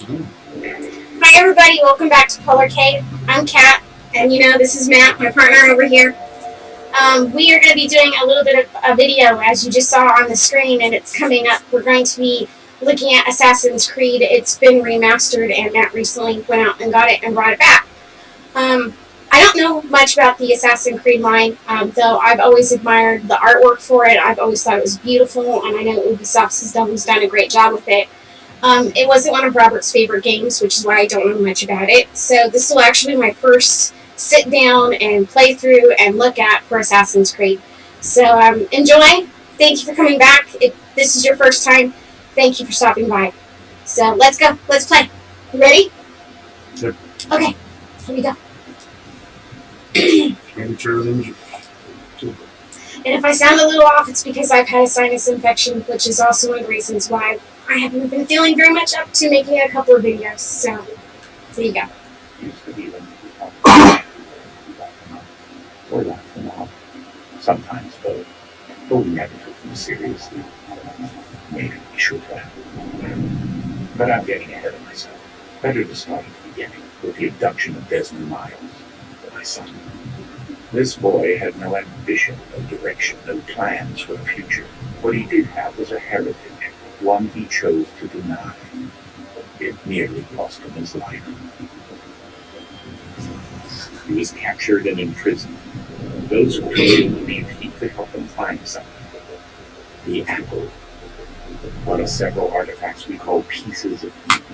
Hi everybody, welcome back to Polar Cave. I'm Kat, and this is Matt, my partner over here. We are going to be doing a little bit of a video, as you just saw on the screen, and it's coming up. We're going to be looking at Assassin's Creed. It's been remastered, and Matt recently went out and got it and brought it back. I don't know much about the Assassin's Creed line, though I've always admired the artwork for it. I've always thought it was beautiful, and I know Ubisoft has done a great job with it. It wasn't one of Robert's favorite games, which is why I don't know much about it. So this will actually be my first sit down and play through and look at for Assassin's Creed. So enjoy. Thank you for coming back. If this is your first time, thank you for stopping by. So let's go. Let's play. You ready? Yep. Okay. Here we go. Making sure everything's And if I sound a little off, it's because I've had a sinus infection, which is also one of the reasons why I haven't been feeling very much up to making a couple of videos. So, there you go. Used to be when people or laugh them off. Sometimes, though, we never took them seriously. Maybe we should have. But I'm getting ahead of myself. Better to start at the beginning, with the abduction of Desmond Miles, my son. This boy had no ambition, no direction, no plans for the future. What he did have was a heritage, one he chose to deny. It nearly cost him his life. He was captured and imprisoned. Those who came believed he could help them find something. The apple. One of several artifacts we call pieces of Eden.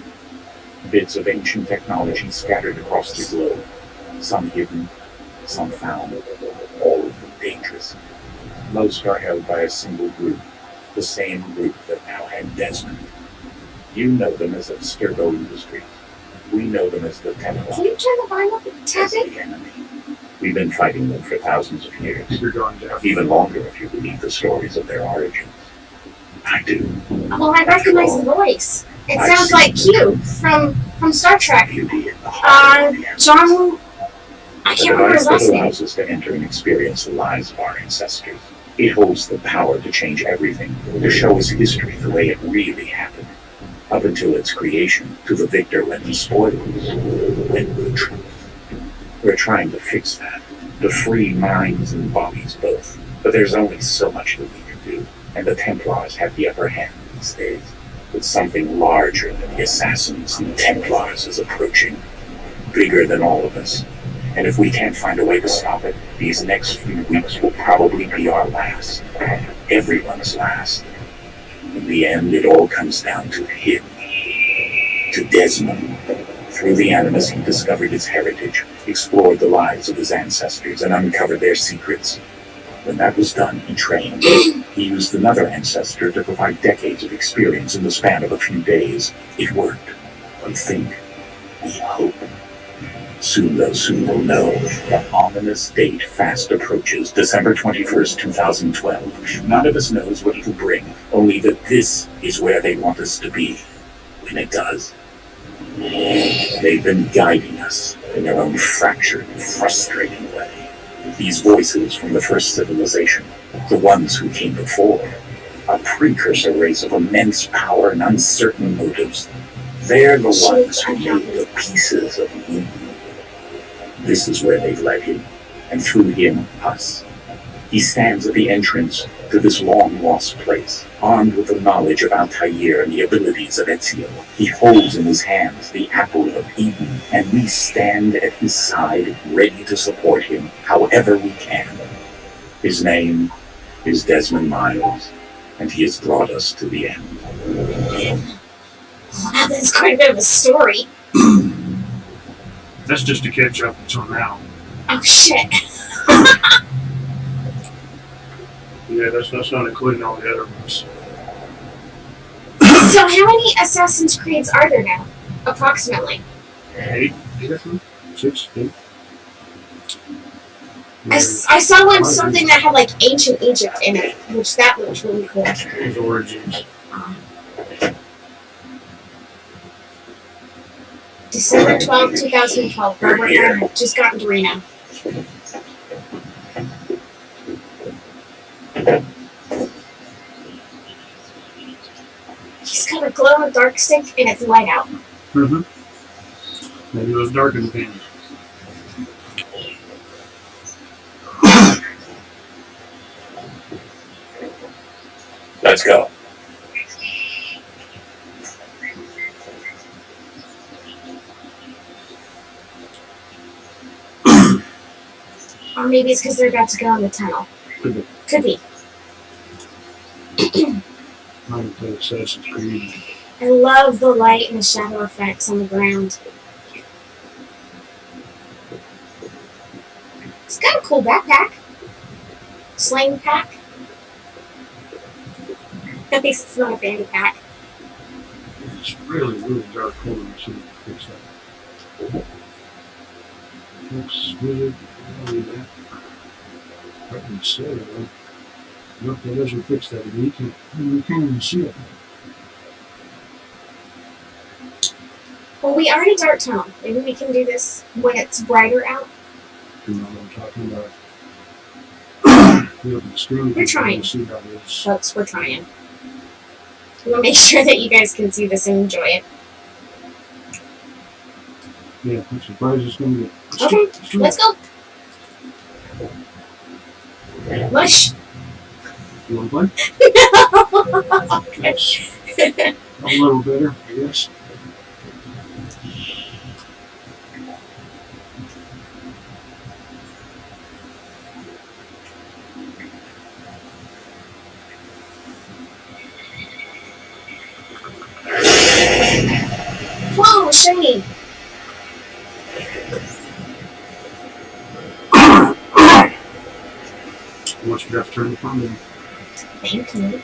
Bits of ancient technology scattered across the globe. Some hidden, some found, all of them dangerous. Most are held by a single group, the same group that now had Desmond. You know them as Abstergo Industries. We know them as the Templars. Can you turn the volume up and tap As it? the enemy. We've been fighting them for thousands of years. you're going down. Even longer if you believe the stories of their origins. I do. Well, I recognize the voice. It I've sounds seen like Q from Star Trek. Beauty in the heart of the answers. John. I The can't remember his device that last name. allows us to enter and experience the lives of our ancestors. It holds the power to change everything, to show us history the way it really happened. Up until its creation, to the victor went the spoils, went the truth. We're trying to fix that, to free minds and bodies both. But there's only so much that we can do, and the Templars have the upper hand these days. But something larger than the Assassins and Templars is approaching, bigger than all of us. And if we can't find a way to stop it, these next few weeks will probably be our last. Everyone's last. In the end, it all comes down to him. To Desmond. Through the Animus, he discovered his heritage, explored the lives of his ancestors, and uncovered their secrets. When that was done, he trained. He used another ancestor to provide decades of experience in the span of a few days. It worked. We think. We hope. Soon we'll know. The ominous date fast approaches, December 21st, 2012. None of us knows what it'll bring, only that this is where they want us to be, when it does. They've been guiding us in their own fractured and frustrating way. These voices from the first civilization, the ones who came before, a precursor race of immense power and uncertain motives. They're the ones who made the pieces of Eden. This is where they've led him, and through him, us. He stands at the entrance to this long-lost place, armed with the knowledge of Altair and the abilities of Ezio. He holds in his hands the apple of Eden, and we stand at his side, ready to support him however we can. His name is Desmond Miles, and he has brought us to the end. Wow, that's quite a bit of a story. That's just to catch up until now. Oh shit. Yeah, that's not including all the other ones. So how many Assassin's Creeds are there now? Approximately. 8 of them? 6, 8. I saw something that had like ancient Egypt in it, which that looked really cool. His origins. December 12th, 2012. Robert and I just got into Reno. He's got a glow-in-the-dark stick and it's light out. Mm-hmm. Maybe it was dark in the paint. Let's go. Or maybe it's because they're about to go in the tunnel. Could be. Could be. I'm playing Assassin's Creed. I love the light and the shadow effects on the ground. It's got a cool backpack. Sling pack. At least it's not a fanny pack. It's really, really dark corner, so you can fix that. Looks weird. I mean, that. I can say it. Nope, that doesn't fix that. You can't even see it. Well, we are in a dark tunnel. Maybe we can do this when it's brighter out. You know what I'm talking about. You look at the screen, We're trying. See how it is. Folks, we're trying. We'll make sure that you guys can see this and enjoy it. Yeah, I'm surprised it's going to get. Okay, let's go. Mush. You want to play? Yes. A little better, I guess. Whoa, shiny. How much would you have to turn the phone in? Thank you.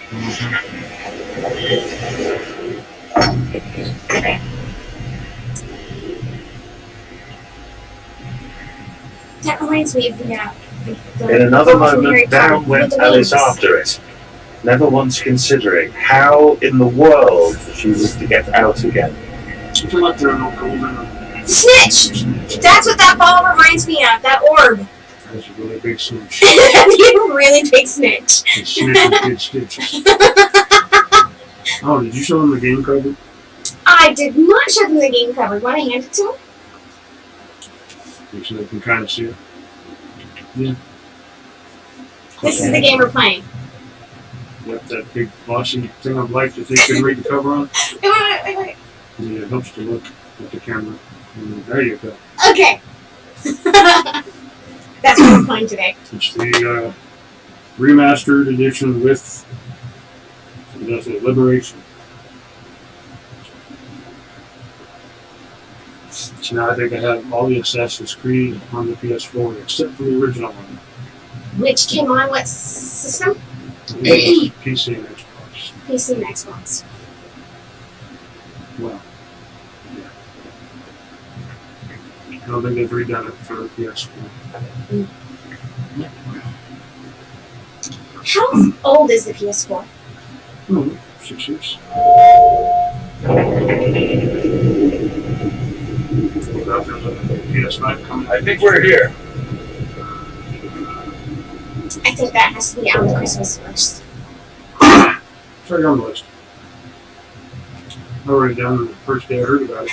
That reminds me of the In another from Harry moment, Potter, down went with the Alice wings. after it, never once considering how in the world she was to get out again. Something like there are no golden. Snitch! That's what that ball reminds me of, that orb. That's a really big snitch. You really big snitch. A snitch with good stitches. Oh, did you show them the game cover? I did not show them the game cover. Want to hand it to them? So they can kind of see it. Yeah. This is the game we're playing. Yep, that big glossy thing of light that they can read the cover on. Wait. Yeah, it helps to look at the camera. There you go. Okay. That's what we're playing today. It's the remastered edition with Liberation. So now I think I have all the Assassin's Creed on the PS4 except for the original one. Which came on what system? PC and Xbox. PC and Xbox. Well, yeah. I don't think they've redone it for PS4. How old is the PS4? 6 years. Well, there's a PS5 coming. I think we're here. I think that has to be on the Christmas list. It's right on the list. I wrote it down the first day I heard about it.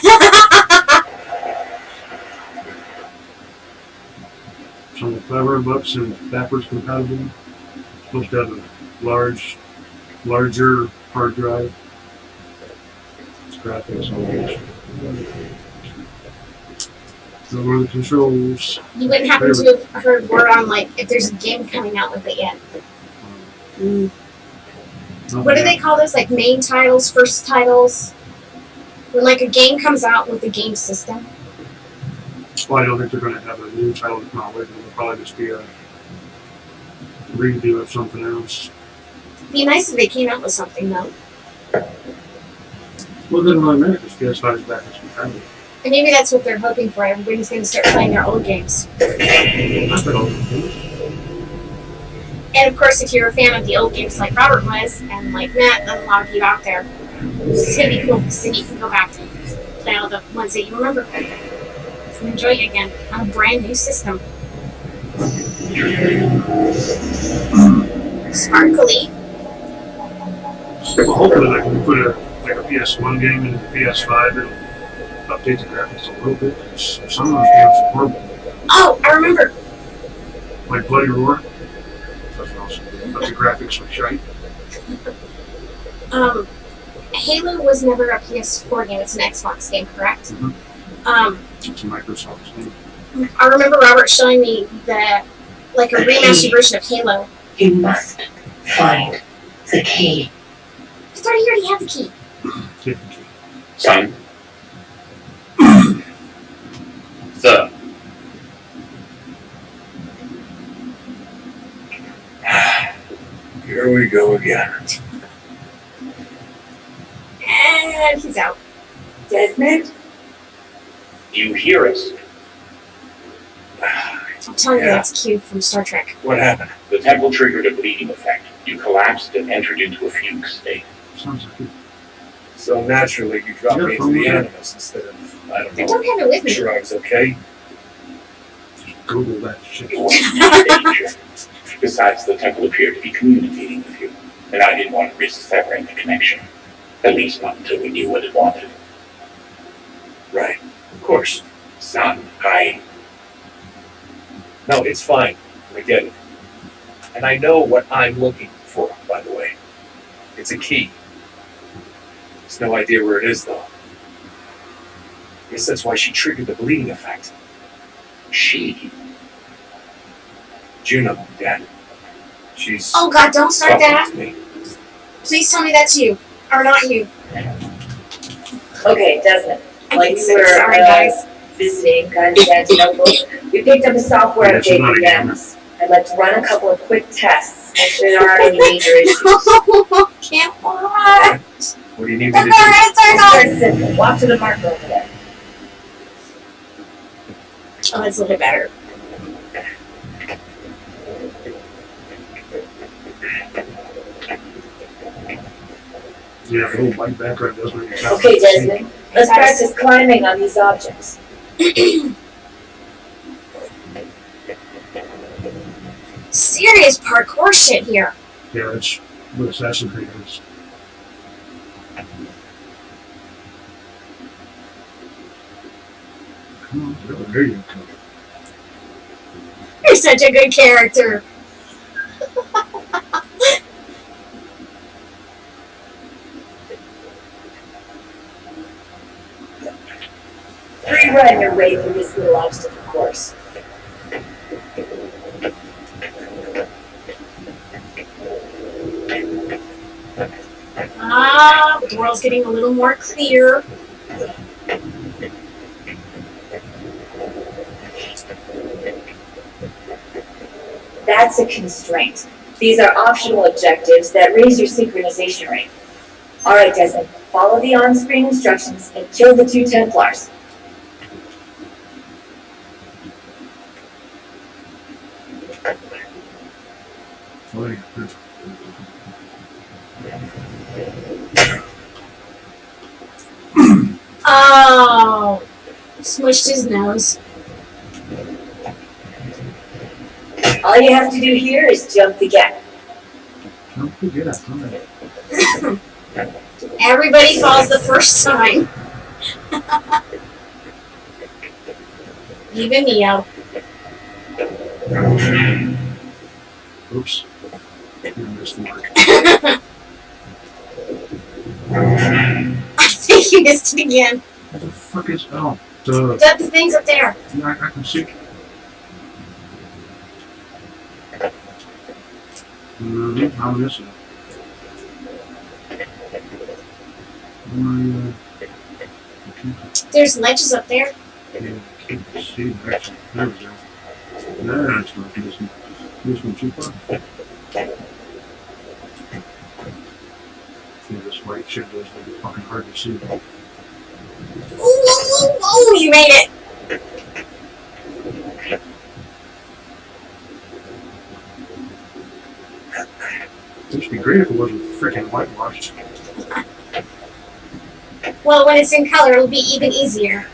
It's only $500 and backwards compatible. It's supposed to have a larger hard drive. It's graphics, all that. So what are the controls? You wouldn't happen to have heard word on, like, if there's a game coming out with it yet. What do they call those? Like, main titles, first titles? When, like, a game comes out with a game system? Well, I don't think they're going to have a new title to come out with it. It'll probably just be a redo of something else. It'd be nice if they came out with something, though. Well, it doesn't really matter because PS5 is backwards compatible. And maybe that's what they're hoping for. Everybody's going to start playing their old games. Not that old games. And, of course, if you're a fan of the old games like Robert was, and like Matt, and a lot of you out there, it's going to be cool because then you can go back to play all the ones that you remember and enjoy it again on a brand new system. Sparkly. Well, hopefully they can put a PS1 game into the PS5. update the graphics a little bit. Some of those games are horrible. Oh, I remember. Like Bloody Roar. That's awesome. But the graphics were shite. Halo was never a PS4 game. It's an Xbox game, correct? Mm-hmm. It's a Microsoft game. I remember Robert showing me a remastered version of Halo. You must find the key. I thought he already had the key. Different key. Son. Sir. Here we go again. And he's out. Desmond? You hear us? I'm telling you, that's Q from Star Trek. What happened? The temple triggered a bleeding effect. You collapsed and entered into a fugue state. Sounds like it. So naturally, you dropped me into the animals instead of, I I don't don't know, have it with me. sure I was okay. Just Google that shit. You were in danger. Besides, the temple appeared to be communicating with you, and I didn't want to risk severing the connection. At least not until we knew what it wanted. Right, of course. Son, No, it's fine. I get it. And I know what I'm looking for, by the way. It's a key. There's no idea where it is, though. I guess that's why she triggered the bleeding effect. she. Juno, Dad. She's Oh God, don't start talking that. to me. Please tell me that's you. Or not you. Okay, Desmond. I Like get we so were sorry, guys. visiting Constantinople, we picked up a software That's update not for a them. gamer. I'd like to run a couple of quick tests. Make sure there aren't any major issues. Can't watch. What do you need me to Turn do? off. We'll start simple. Walk to the marker over there. Oh, that's a little bit better. Yeah, the whole white background does what it sounds Okay, like. Desmond. Let's practice climbing on these objects. Serious parkour shit here. Yeah, that's what Assassin's Creed is. Come on, there you go. You're such a good character. Free run your way through this little obstacle course. The world's getting a little more clear. That's a constraint. These are optional objectives that raise your synchronization rate. Alright, Desmond, follow the on-screen instructions and kill the 2 Templars. Oh, yeah. Oh, smushed his nose. All you have to do here is jump the gap. Don't forget it. Everybody falls the first time. Even Neo. Oops. You missed the mark. I think you missed it again. What the fuck is... Oh, duh. The thing's up there. Yeah, I can see. I'm missing it. There's ledges up there. Yeah, I can't see it actually. There we go. That's not missing. This one too far. Yeah, this white shit does make it fucking hard to see. Ooh, ooh, ooh, ooh, you made it. This would be great if it wasn't freaking whitewashed. Well, when it's in color, it'll be even easier.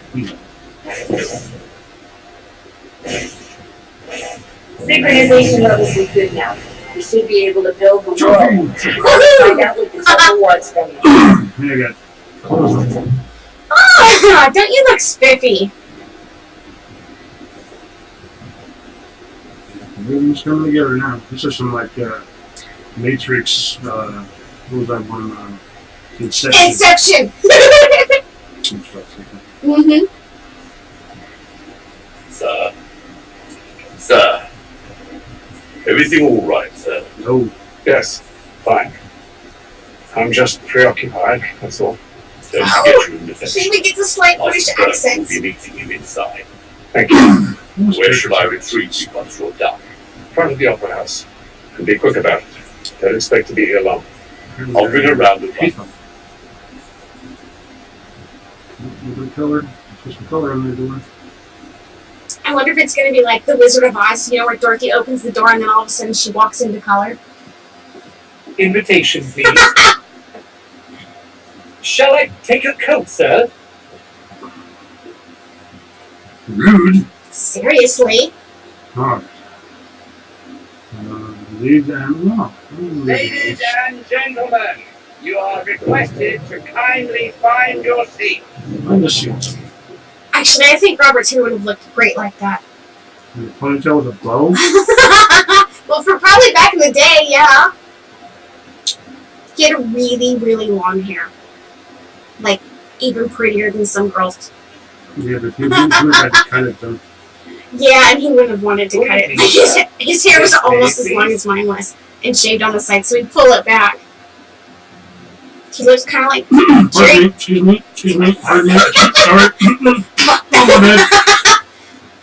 Synchronization levels are good now. We should be able to build the world. Woohoo! Find out what the temple wants from you. Yeah, I got clothes on. Oh, don't you look spiffy? Everything's coming together now. This is some like Matrix. What was that one? Inception. Inception. Mm-hmm. Sir. Everything all right, sir? No. Yes, fine. I'm just preoccupied, that's all. Don't Oh, forget your invitation. She gets a slight British Master Burke accent. will be meeting you inside. Thank you. Where should I retreat once you're done? Front of the opera house. And be quick about it. Don't expect to be here long. I'll bring her round at once. Colored. Put some color on the door. I wonder if it's going to be like the Wizard of Oz, you know, where Dorothy opens the door and then all of a sudden she walks into color. Invitation, please. Shall I take your coat, sir? Rude. Seriously? Alright. Leave and no. Ladies and gentlemen, you are requested to kindly find your seat. Find the seat. Actually, I think Robert too would have looked great like that. And a ponytail with a bow. Well, for probably back in the day, yeah. He had really, really long hair. Like, even prettier than some girls. Yeah, but he had to cut it though. Yeah, and he wouldn't have wanted to cut it. His hair was almost as long as mine was, and shaved on the side, so he'd pull it back. He looks kind of like Pardon me, excuse me, pardon me. Sorry. Oh, man.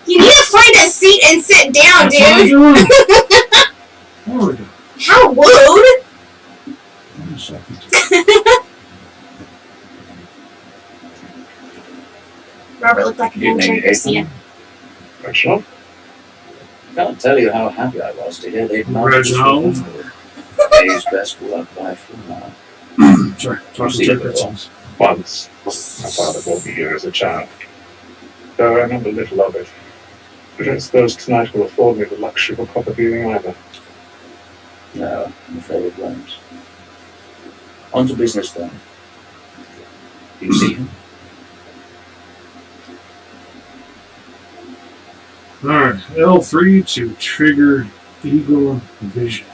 You need to find a seat and sit down, That's what I'm dude. doing. There we go. How rude! Give me a second. Robert looked like a Henry Garcia. Reginald? Can't tell you how happy I was to hear they'd not Reginald. Day's best work by far. Sorry, talking to Jeffersons. Once. My father brought me here as a child. Though I remember little of it. But I suppose tonight will afford me the luxury of a proper viewing either. No, I'm afraid it won't. On to business then. You see him? Alright, L3 to trigger Eagle Vision.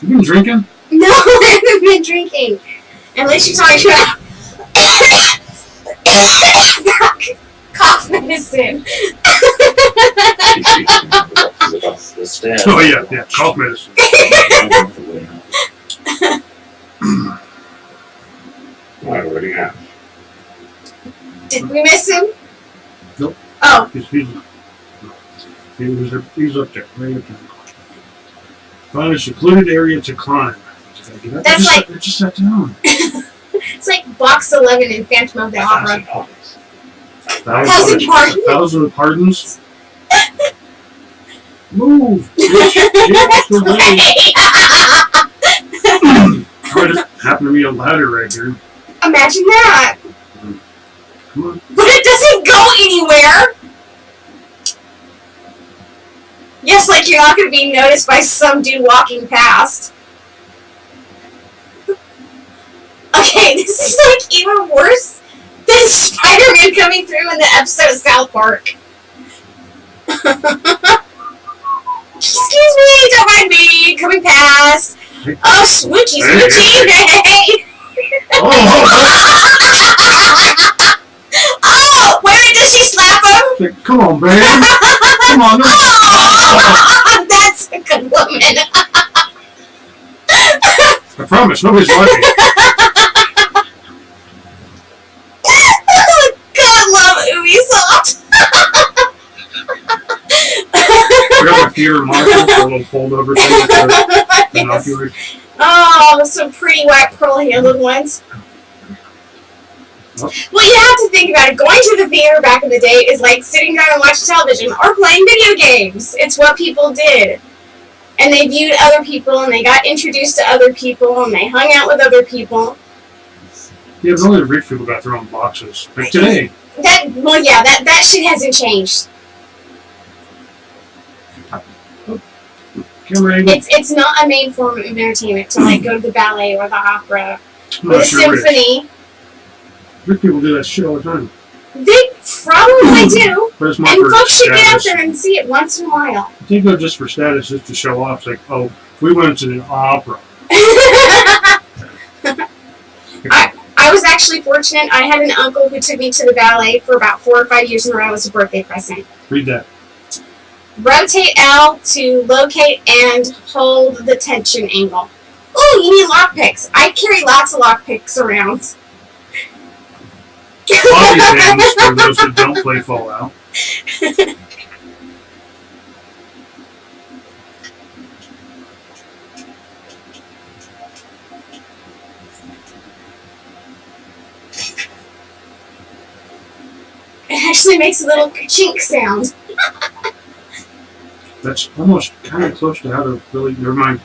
You been drinking? No, I haven't been drinking. Unless you're talking about cough medicine. The stairs. Oh yeah, cough medicine. I already have. Did we miss him? Nope. Oh, He's up there, right up there. Find a secluded area to climb. That's I just sat down. it's like box 11 in Phantom of the Opera. $1,000 pardons. 1,000 pardons. Move. Bitch. Get off the way. What happened to me a ladder right here. Imagine that. Come on. But it doesn't go anywhere. Yes, like you're not going to be noticed by some dude walking past. Okay, this is like even worse than Spider-Man coming through in the episode of South Park. Excuse me, don't mind me, coming past. Oh, smoochy, smoochy, hey! Oh, wait, does she slap him? Come on, babe. Come on. Oh, that's a good woman. I promise, nobody's watching. God love Ubisoft. I got my theater monitor, a little fold over thing with the binoculars. Oh, some pretty white pearl-handled ones. Oh. Well, you have to think about it. Going to the theater back in the day is like sitting down and watching television or playing video games. It's what people did. And they viewed other people, and they got introduced to other people, and they hung out with other people. Yeah, but only the rich people got their own boxes. Like today. That shit hasn't changed. Camera angle. It's not a main form of entertainment to like go to the ballet or the opera I'm or the not sure it is. symphony. Rich people do that shit all the time. They probably do. But it's more And for folks should get out status. there and see it once in a while. I think they're just for status, just to show off. It's like, oh, we went to the opera. I was actually fortunate. I had an uncle who took me to the ballet for about 4 or 5 years in a row as a birthday present. Read that. Rotate L to locate and hold the tension angle. Oh, you need lockpicks. I carry lots of lockpicks around. Bobby pins for those that don't play Fallout. It actually makes a little chink sound. That's almost kind of close to how to really. Never mind.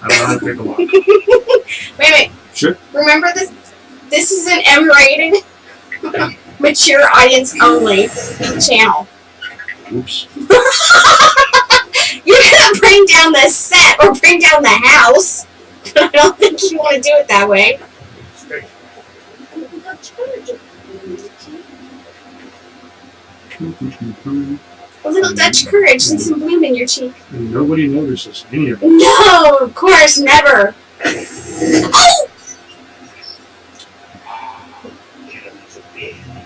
I don't know how to take a look. Wait. Sure. Remember this? This is an M-rated, mature audience only channel. Oops. You're gonna bring down the set or bring down the house. But I don't think you want to do it that way. A little Dutch courage and some bloom in your cheek. And nobody notices any of it. No, of course, never. Oh!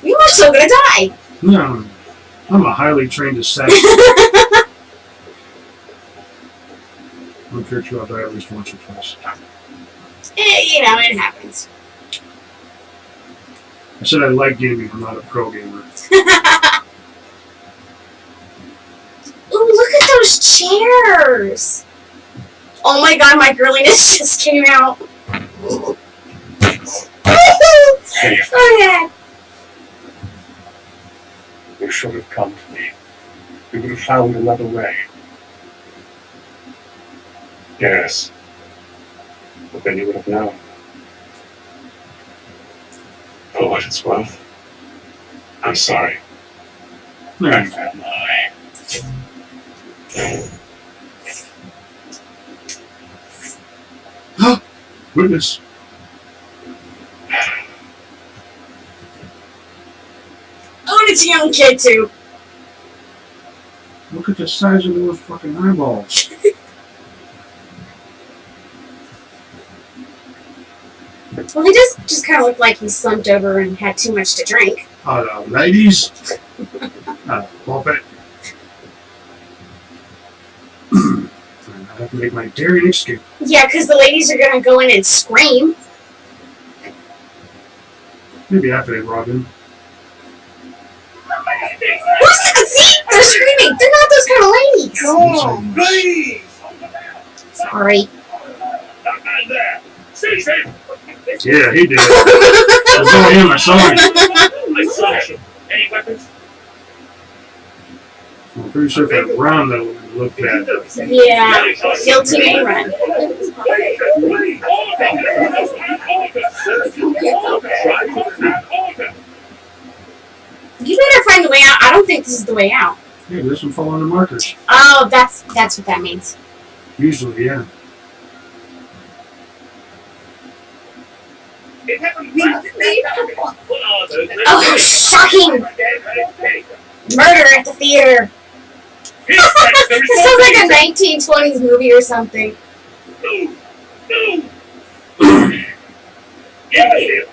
You are so gonna die. No, I'm a highly trained assassin. I'm sure I'll die at least once or twice. You know, it happens. I said I like gaming. I'm not a pro gamer. Ooh, look at those chairs. Oh my god, my girliness just came out. Okay. You should have come to me. You would have found another way. Yes. But then you would have known. For what it's worth, I'm sorry. And am I. Witness. Oh, and it's a young kid too. Look at the size of those fucking eyeballs. Well, he does just kind of look like he slumped over and had too much to drink. Ladies. Pop it. I have to make my daring escape. Yeah, because the ladies are gonna go in and scream. Maybe after they rob him. Who's that? See? They're screaming. They're not those kind of ladies. Oh, Please! Sorry. That man there! Seize him! yeah, he did. I saw him. I saw him. I slash him! Any weapons? I'm pretty sure if I run, that would look bad. Yeah. Guilty may run. You better find the way out. I don't think this is the way out. Yeah, there's some fall on the markers. Oh, that's what that means. Usually, yeah. Oh, shocking! Murder at the theater. This sounds like a 1920s movie or something. Yeah,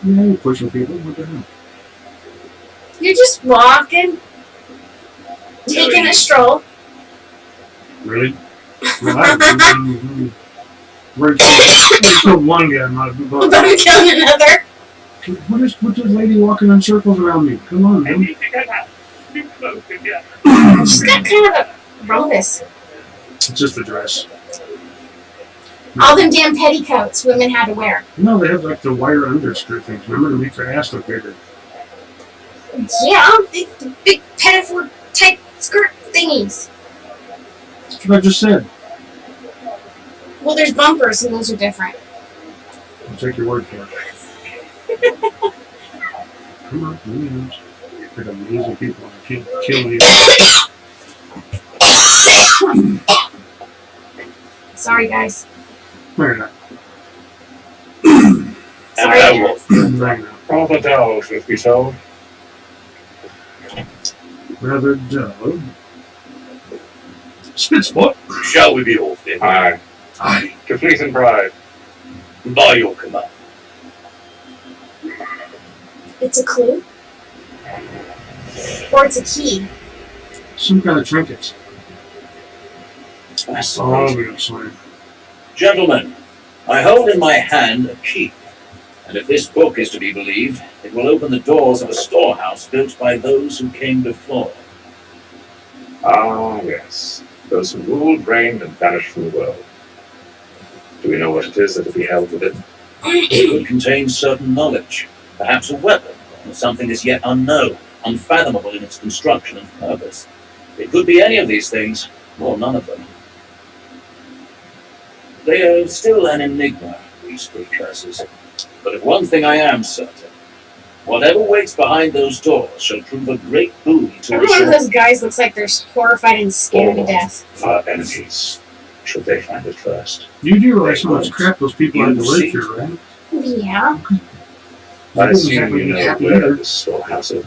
you're pushing people. What the hell? You're just walking, taking a stroll. Really? Where killed one guy, not About to kill another. What is lady walking in circles around me? Come on, man. She's got kind of a rhombus. It's just a dress. All them damn petticoats women had to wear. No, they have like the wire underskirt things. Remember, to make their ass look bigger. Yeah, the big petticoat type skirt thingies. That's what I just said. Well, there's bumpers and those are different. I'll take your word for it. Come on, millions. They're amazing people. I can't kill you. Sorry, guys. Fair enough. And Sorry. I will. Right now. Rather dull, truth be told. Rather dull. Spits what? Shall we be off then? Aye. Aye. To fleet and pride. By your command. It's a clue? Or it's a key? Some kind of trinkets. Fascinating. Obviously. Gentlemen, I hold in my hand a key. And if this book is to be believed, it will open the doors of a storehouse built by those who came before. Ah, yes. Those who ruled, reigned, and vanished from the world. Do we know what it is that will be held within? It could contain certain knowledge, perhaps a weapon, or something as yet unknown, unfathomable in its construction and purpose. It could be any of these things, or none of them. They are still an enigma, these precursors. But of one thing I am certain. Whatever waits behind those doors shall prove a great boon to Every us one of all. those guys looks like they're horrified and scared to death. Our enemies, should they find it first. You do realize how much crap those people had to live through, right? Yeah. I They assume exactly you know exactly where either. this storehouse is.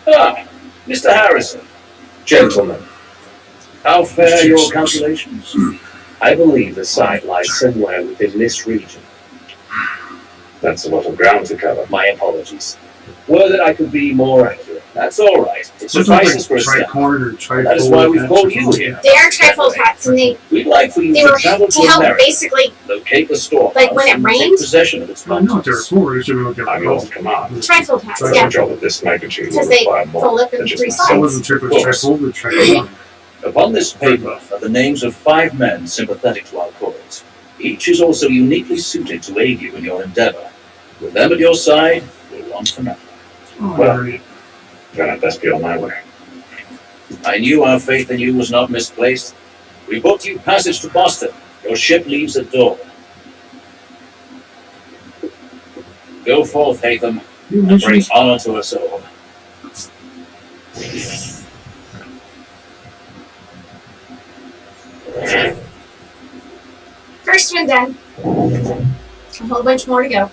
Ah, Mr. Harrison, Gentlemen, how fare your calculations? I believe the site lies somewhere within this region. That's a lot of ground to cover. My apologies. Were that I could be more accurate. That's all right. It suffices for a step. tricorn or trifold. That is why we've hats called or you something. here. They are trifold hats, and they We'd like for you were to travel to to help America, basically, locate the storehouse, like when it and rained? take possession of its I know what they're contents. for. You should look at I'm on command. trifold hats, Trifold yeah. A job of this magnitude will Because they require more fold up than in just three myself. I sides. wasn't sure if it was trifold or tricorn. Upon this paper are the names of 5 men sympathetic to our cause. Each is also uniquely suited to aid you in your endeavor. With them at your side, you'll want for nothing. Oh, Well. I agree. Then I'd best be on my way. I knew our faith in you was not misplaced. We booked you passage to Boston. Your ship leaves at dawn. Go forth, Hatham, You and bring mentioned honor to us all. First one done. A whole bunch more to go.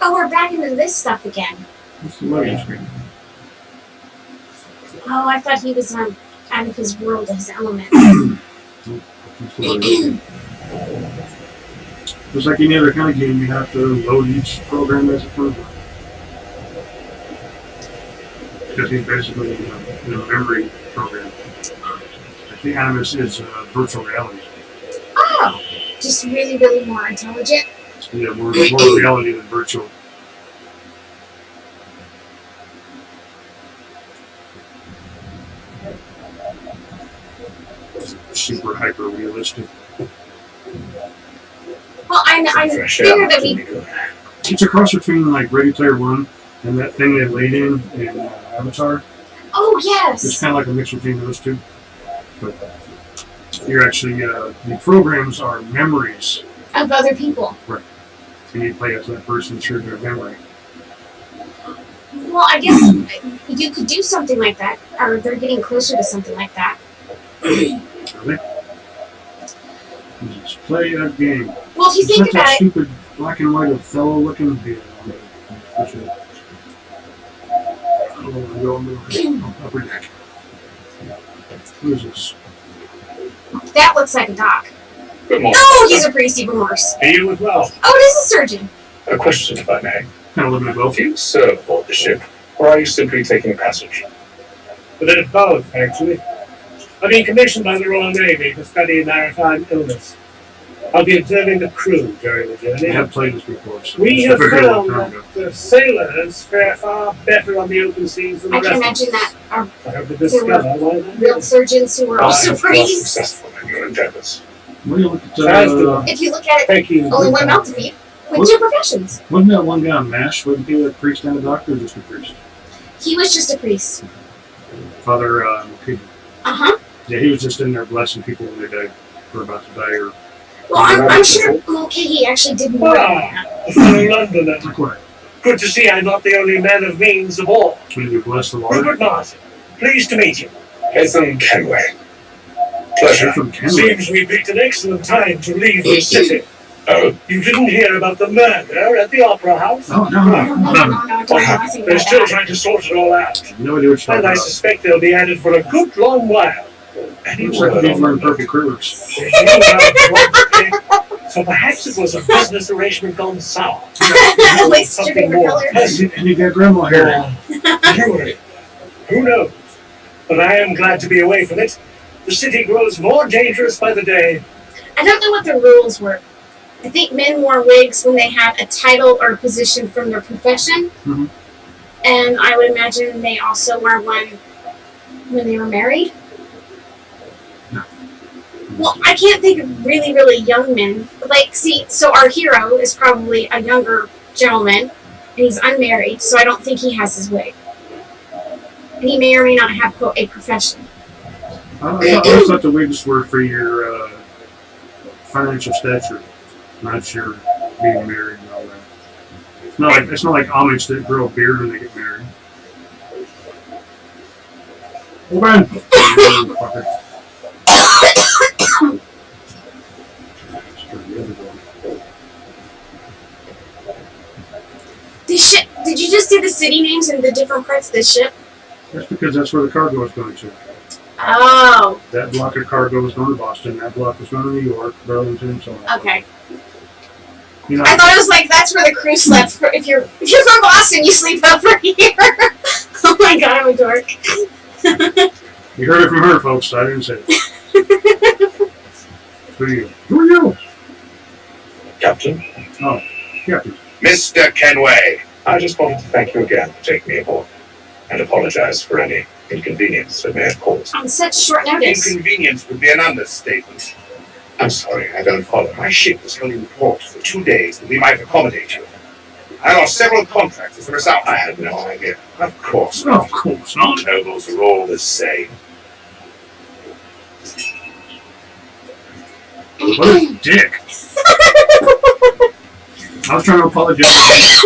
Oh, we're back into this stuff again. it's the loading screen. Oh, I thought he was out of his world, his element. It's the loading screen. Just like any other kind of game, you have to load each program as it comes up. Because he's basically in a memory program. I think Animus is virtual reality. Oh, just really, really more intelligent. Yeah, more reality than virtual. Super hyper realistic. Well, I Fresh figured air that to we. me good. It's a cross between like Ready Player One and that thing they laid in Avatar. Oh It's yes. kind of like a mix between those two. But you're actually the programs are memories. Of other people. So you play as that person through their memory. Well, I guess you could do something like that, or they're getting closer to something like that. Really? Just play a game. Well, if you It's think not that about it, stupid black and white Othello looking video. Upper deck. Who is this? that looks like a doc. Good morning. Oh, he's a priest, even worse. And you as well. Oh, it is a surgeon. A question, if I may. Kind of living in both. Do you serve aboard the ship, or are you simply taking passage? A bit of both, actually. I've been commissioned by the Royal Navy to study maritime illness. I'll be observing the crew during the I journey. have played this before. So We it's have different than a long found time ago. that the sailors fare far better on the open seas than the I can rest imagine of us. that are I hope to discover why that real is. surgeons who were I also am priests. successful in your endeavors. What do you look at? As do If you look at it, Thank you. only one mouth to feed, with two professions. Wasn't that one guy on MASH? Wasn't he a priest and a doctor, or just a priest? He was just a priest. Father McKee. Uh-huh. Yeah, he was just in there blessing people when they died, or about to die, or Well, I'm sure, okay, he actually did more than that. A fellow Londoner. not quite. Good to see I'm not the only man of means aboard. Will you bless the Lord? Rupert Martin, pleased to meet you. Ethan Kenway. Pleasure. From Kenway. Seems we picked an excellent time to leave the city. Oh, You didn't hear about the murder at the Opera House? Oh, no. No, don't do nothing They're about still that. trying to sort it all out. No idea what you're talking And I about. suspect they'll be at it for a good long while. Looks like these wearing purple critters. They knew about it, so perhaps it was a business arrangement gone sour. Like stripping her color. And you got grandma hair. Surely. Who knows? But I am glad to be away from it. The city grows more dangerous by the day. I don't know what the rules were. I think men wore wigs when they had a title or a position from their profession. Mhm. And I would imagine they also wore one when they were married. No. Well, I can't think of really, really young men. But like, see, so our hero is probably a younger gentleman, and he's unmarried, so I don't think he has his wig. And he may or may not have, quote, a profession. I always thought the wigs were for your financial stature, not your being married and all that. It's not like Amish that grow a beard when they get married. Hold on. Motherfucker. This ship, did you just see the city names and the different parts of the ship? That's because that's where the cargo is going to. Oh, That block of cargo was going to Boston. That block was going to New York, Burlington, so on. okay. You know, I thought it was like that's where the crew slept. If you're from Boston, you sleep over here. Oh my god, I'm a dork. you heard it from her, folks. I didn't say it. Who are you? Who are you? Captain. Oh, Captain. Mr. Kenway. I just wanted to thank you again for taking me aboard and apologize for any inconvenience that may have caused. On such short notice. Inconvenience would be an understatement. I'm sorry, I don't follow. My ship was held in port for 2 days that we might accommodate you. I lost several contracts as a result. I had no idea. Of course Of course not. Nobles are all the same. What a dick. I was trying to apologize.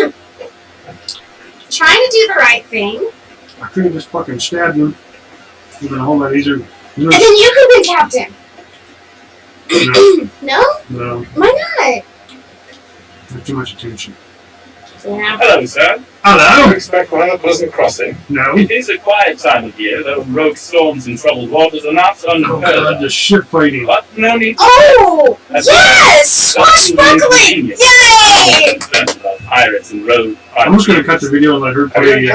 Trying to do the right thing. I could have just fucking stabbed him. It would have been a whole lot easier. And then you could have been captain. No, No? no, Why there's too much attention. not? Yeah. Hello, sir. Hello? Expect one of Pleasant Crossing. No. It is a quiet time of year, though rogue storms and troubled waters are not Oh unheard god, of. the ship fighting. But no need to Oh! That's Yes! Swashbuckling! Yay! of pirates and rogue I'm just gonna cut the video and let her play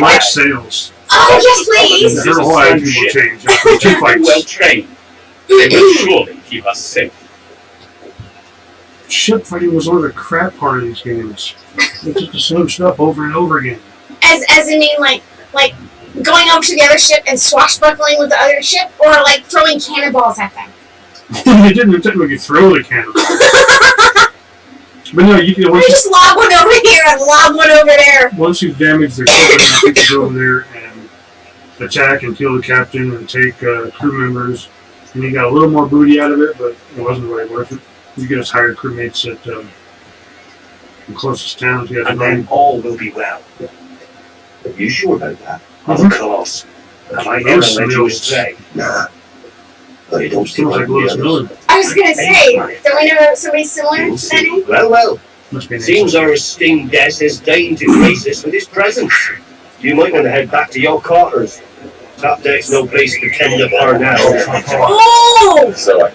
Black Sails. Oh, yes, please! Her whole attitude will change after 2 well fights. trained. They will surely keep us safe. Ship fighting was one of the crap part of these games. It's just the same stuff over and over again. As in mean, like going over to the other ship and swashbuckling with the other ship, or like throwing cannonballs at them? You didn't technically throw the cannonball. But no, you can You just lob one over here and lob one over there. once you've damaged their ship, you can go over there and attack and kill the captain and take crew members. And you got a little more booty out of it, but it wasn't really worth it. You get us hired crewmates at the closest towns. You got And to then all will be well. Are you sure about that? Mhm. Of course. Am I here Those to let you Mills. astray? Nah. But it don't seem Seems like like Lewis the Miller. others. I was gonna say, don't we know somebody similar You'll to that see. name? Well, well. Must be an Seems our esteemed guest is dying to grace us with his presence. You might want to head back to your quarters. Top deck's no place to tend the bar now. Oh! So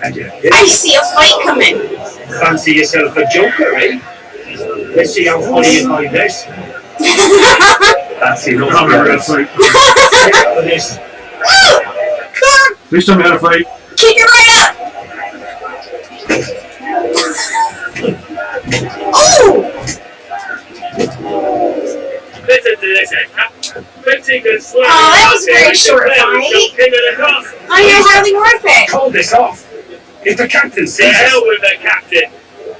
I see a fight coming. Fancy yourself a joker, eh? Let's see how funny you find this. That's enough. I remember that fight. Get for this. Please tell me how to fight. Kick it right up! Oh! Listen to this, Edna. Pretty good swear. Oh, that was a very short fight. Oh, you're hardly worth it. call this off. If the captain The sees hell us, with the captain.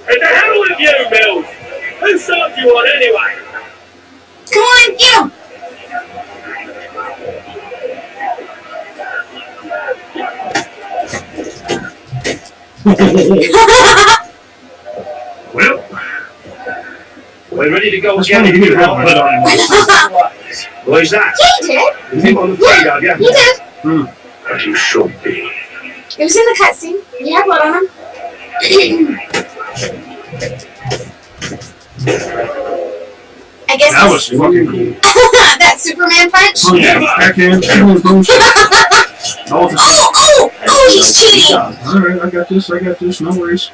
And the hell with you, Mills. Who served you on anyway? Come on, get him! Well, We're ready to go That's again. funny, he didn't have a hood on him. Why's that? He did. You think on the feed, have you? He did. As you should be. It was in the cutscene. He had blood on him. I guess That this- was fucking cool. that Superman punch. Oh yeah, backhand. Oh, he's cheating. Alright, I got this, no worries.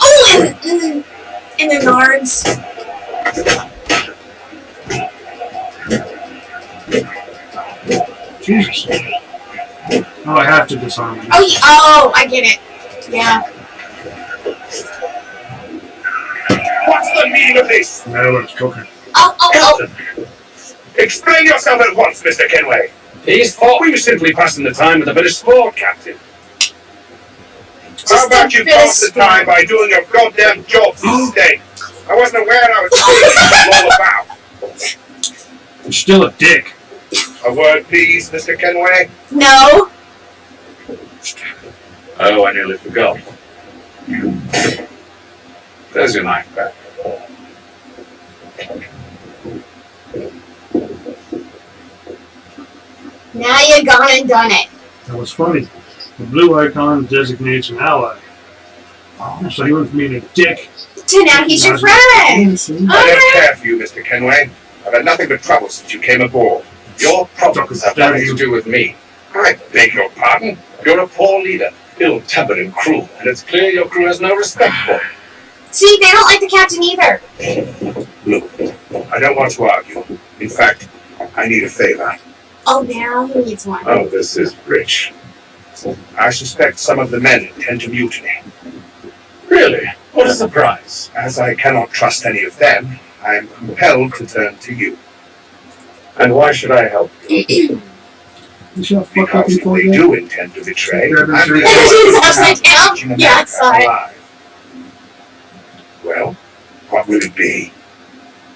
Oh, and the nards. Jesus. Oh, I have to disarm him. Oh, I get it. Yeah. What's the meaning of this? No, it's okay. Oh. Captain, explain yourself at once, Mr. Kenway. He's thought we were simply passing the time with a bit of sport, Captain. How Just a about you bit of pass the sport. time by doing your goddamn jobs instead? I wasn't aware I was saying all about. You're still a dick. A word, please, Mr. Kenway. No. Oh, I nearly forgot. There's your knife back. Now you gone and done it. That was funny. The blue icon designates an ally. So he went from being a dick. So now he's your friend. I don't care for you, Mr. Kenway. I've had nothing but trouble since you came aboard. Your problems have nothing to do with me. I beg your pardon. You're a poor leader, ill-tempered and cruel, and it's clear your crew has no respect for you. See, they don't like the captain either. Look, I don't want to argue. In fact, I need a favor. Oh, now he needs one. Oh, this is rich. I suspect some of the men intend to mutiny. Really? What a surprise. As I cannot trust any of them, I am compelled to turn to you. And why should I help you? You shall fuck up Because if before they that. do intend to betray, Grab his I'm the shirt. He's only one upside down? keeping Yeah, I America saw it. alive. Well, what will it be?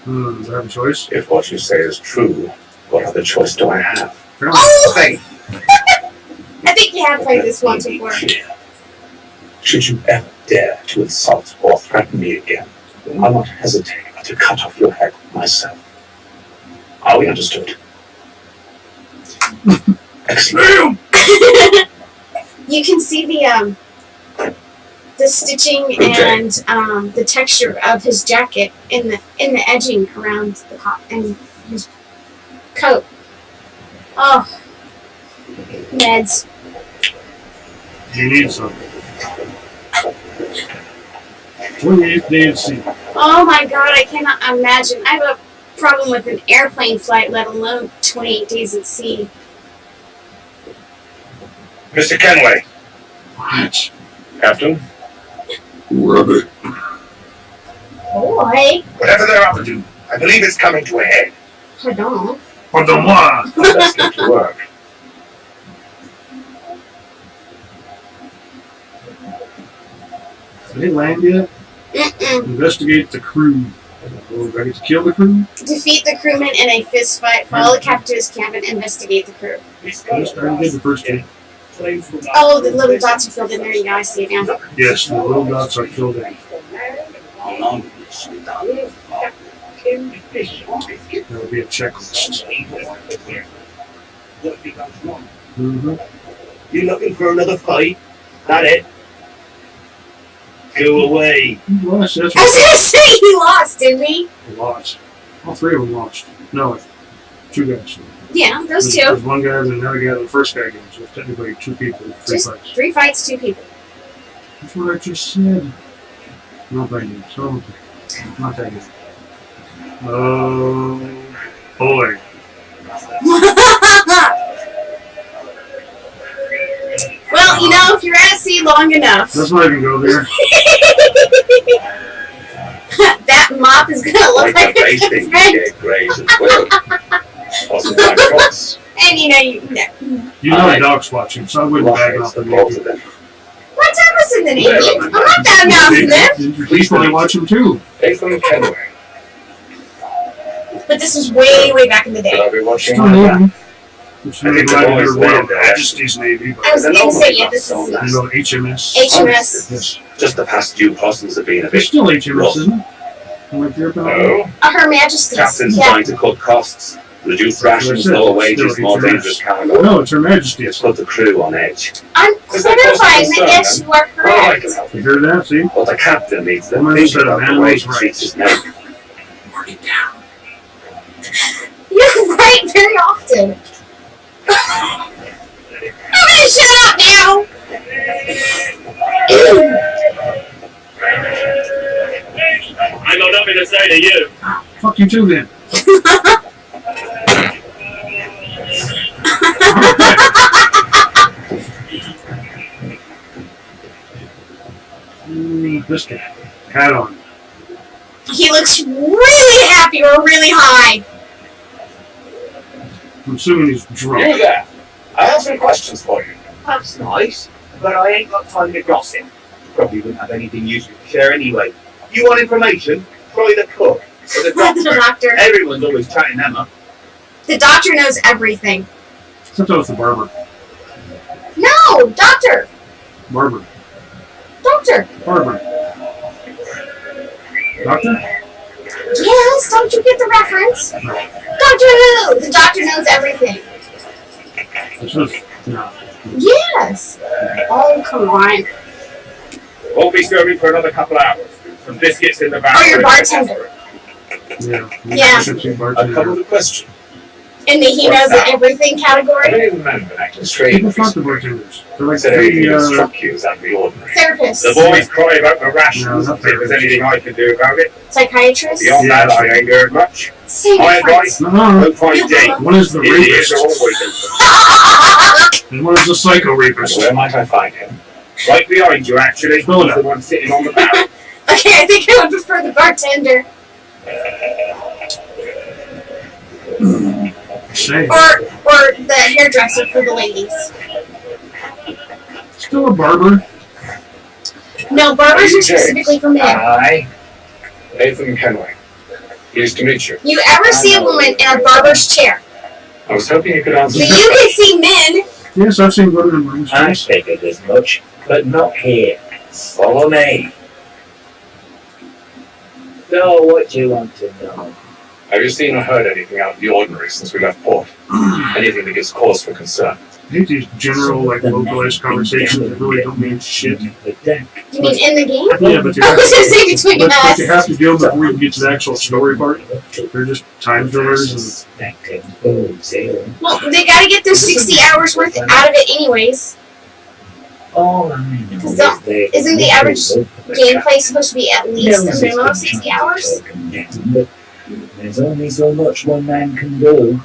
Do I have a choice? If what you say is true, what other choice do I have? Apparently. Oh! Say, I think you have played this once before. should you ever dare to insult or threaten me again, I'll not hesitate but to cut off your head myself. Are we understood? Excellent. You can see the stitching and the texture of his jacket in the edging around the top and his coat. Oh, meds. You need some. 28th day at sea. Oh my god, I cannot imagine. I have a problem with an airplane flight, let alone 28 days at sea. Mr. Kenway. What? Captain. Rabbit. Boy, Whatever they're up to, I believe it's coming to a head. pardon. Pardon-moi. Let's get to work. Did they land yet? Mm-mm. Investigate the crew. Oh, do I get to kill the crew? Defeat the crewmen in a fist fight. Follow the captain to his camp and investigate the crew. I already did the first two. Oh, the little dots are filled in. There you go. I see it now. Yes, the little dots are filled in. How long will this be done? There will be a checklist. Mm-hmm. You looking for another fight? That it? Go away. Lost, that's I was what gonna say he lost, didn't he? we lost. All three of them lost. No, two guys. Yeah, those There's two. one guy and another guy in the first guy game, so it's technically two people, three Just fights. 3 fights, 2 people. That's what I just said. Not that good. So, not that good. Oh, boy. Well, you know, if you're at sea long enough, Let's not even go there. that mop is gonna look Like like the a race good thing friend. you get grazed as well. Wasn't my choice. And you know, You know Doc's watching, so I wouldn't bag off the both of Navy. them. what time was in the Navy? I'm not that mouthing them. Please probably watch him too. Nathan Kenway. But this was way, way back in the Will day. I be watching Still my back? Navy. It's I really think glad they've to always hear Royal lived there. Majesty's Navy, I but was going to say, yeah, this is you know, HMS. HMS. Yes. Just the past few crossings have been a It's bit still HMS, rough. isn't it? Am I clear about that? Oh, Her Majesty's. Captain's Yeah. trying to cut costs, reduce rations, That's it. lower It's wages, still more HMS. dangerous cargo. No, it's Her Majesty's. It's put the crew on edge. I'm Is that clarifying possible, that yes, sir? you are Oh, I correct. can help. You hear that? See? But the captain needs to Woman think said a about man the way was he right. treats his men. Mark it down. You're right very often. I'm gonna shut up now. I got nothing to say to you. Fuck you too then. This guy. Hat on. He looks really happy or really high. I'm assuming he's drunk. you there. I have some questions for you. That's nice, but I ain't got time to gossip. Probably wouldn't have anything useful to share anyway. You want information? Try the cook. Or the The doctor. doctor. Everyone's always chatting them up. The doctor knows everything. Except that was the barber. No, doctor. Barber. Doctor. Barber. Doctor? Yes, don't you get the reference? Doctor Who. The doctor knows everything. It's just, no. Yes. Oh, come on. Won't be serving for another couple hours. Some biscuits in the back. Or your bartender. Yeah. Yeah. Gypsy A bartender. couple of questions. In the he knows everything I category. don't even remember that. The strange People fuck the bartenders. They're like said everything three, that struck you as out of the ordinary. Therapist. The boys cry about the No, rations. not If there's anything I can do about it. Psychiatrist. Beyond Yeah. that, I ain't heard much. Same My difference. advice: No, don't find Jake. one is the His ears are rapist, always open. and one is the psycho rapist. Where might I find him? Right behind you, actually. Spell it He's out. the one sitting on the barrel. Okay, I think I would prefer the bartender. Shame. Or the hairdresser for the ladies. Still a barber. No, barbers are James. specifically for men. Aye. Nathan Kenway. Pleased to meet you. You ever see a woman in a barber's chair? I was hoping you could answer. But you can see men. Yes, I've seen women in barber's I chairs. figured as much, but not here. Follow me. So, what do you want to know? Have you seen or heard anything out of the ordinary since we left port? Anything that gives cause for concern? I hate these general, like, localized conversations that really don't mean shit. The deck. You mean in the game? Yeah, but you I have was to, gonna say between but us. you have to deal before you get to the actual story part. They're just time fillers and Suspected fools here. Well, they gotta get their 60 hours worth out of it anyways. All I know Because is they isn't the average Gameplay supposed to be at least a minimum of 60 hours? But there's only so much one man can do.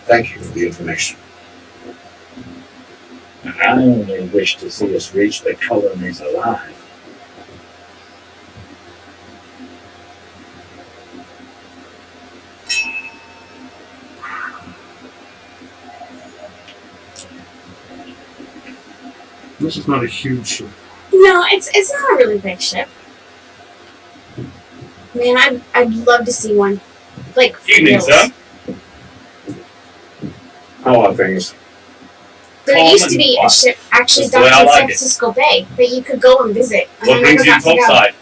Thank you for the information. I only wish to see us reach the colonies alive. this is not a huge ship. No, it's not a really big ship. Man, I'd love to see one. Like, for Evening, reals. sir. How are things? There Calm used to and be a quiet. ship actually That's the way docked I in like San it. Francisco Bay that you could go and visit. And What I brings never you got to go. topside?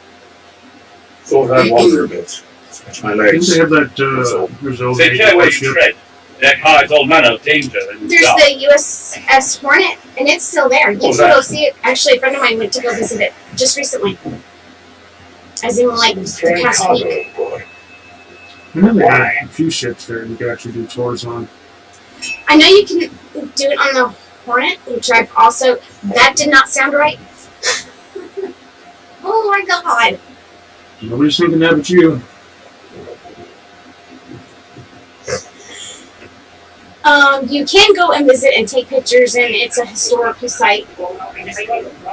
Thought I'd wander a bit. Stretch my Didn't legs. they have that, That's all. there's old Take care where you ship? tread. Deck hides all manner of danger and There's dark. the USS Hornet, and it's still there. You What was can go that? see it. Actually, a friend of mine went to go visit it just recently. As in, like, the past week. Boy. I know they Why? have a few ships there you can actually do tours on. I know you can do it on the Hornet, which I've also... That did not sound right. Oh my god. Nobody's thinking that but you. You can go and visit and take pictures, and it's a historical site.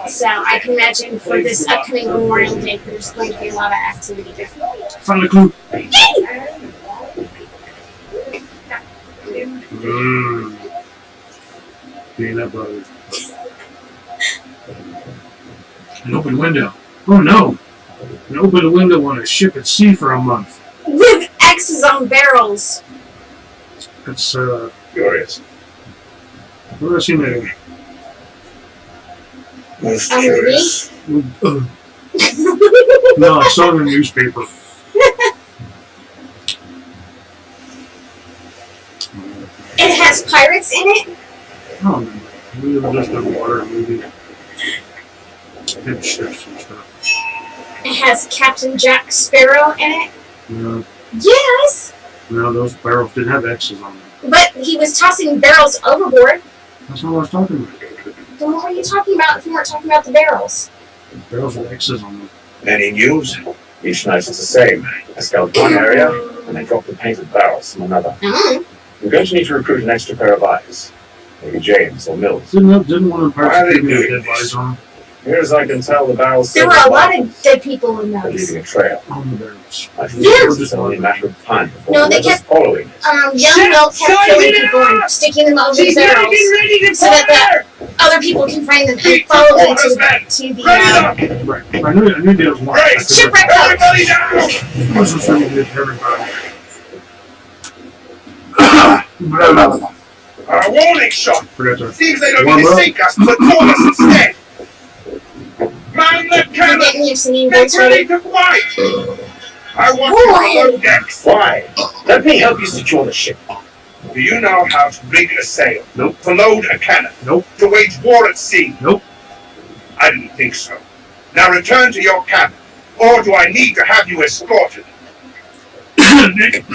So I can imagine for this upcoming Memorial Day, there's going to be a lot of activity there. Found a clue. Yay! Peanut butter. An open window. Oh no! An open window on a ship at sea for a month. With X's on barrels. That's Curious. Where have I seen that anyway? Most A movie? curious. No, I saw it in the newspaper. It has pirates in it. Oh, man. Maybe it was just a water movie. Had ships and stuff. It has Captain Jack Sparrow in it. Yeah. Yes, No, those barrels didn't have X's on them. but he was tossing barrels overboard. That's not what I was talking about. Then what were you talking about if you weren't talking about the barrels? The barrels with X's on them. Any news? Each night is the same. I scoured one area, and I dropped the painted barrels from another. Mm. I'm going to need to recruit an extra pair of eyes. Maybe James or Mills. Didn't one of the Why are parts they give me a doing dead this? bodies on them? Near as I can tell, the barrels There still were a have lot markings. of dead people in They're those. leaving a trail. On the barrels. I think Yes. it's only a matter of time before No, they whoever's following it. Young Milk kept killing people and sticking them over the barrels so that the other people can find them and follow them to the Right. I knew there was one. Right. I couldn't- shipwreck boat. Everybody down! I wasn't sure we did everybody. Blah, blah, blah. A warning shot! Forgot to. Seems they don't One need to more. sink us, but board us instead! Man the You're cannon! getting your singing Get voice ready. ready to fight! I want Boy. you on decks! Why? Let me help you secure the ship. Do you know how to rig a sail? Nope. To load a cannon? Nope. To wage war at sea? Nope. I didn't think so. Now return to your cabin, or do I need to have you escorted? Nick.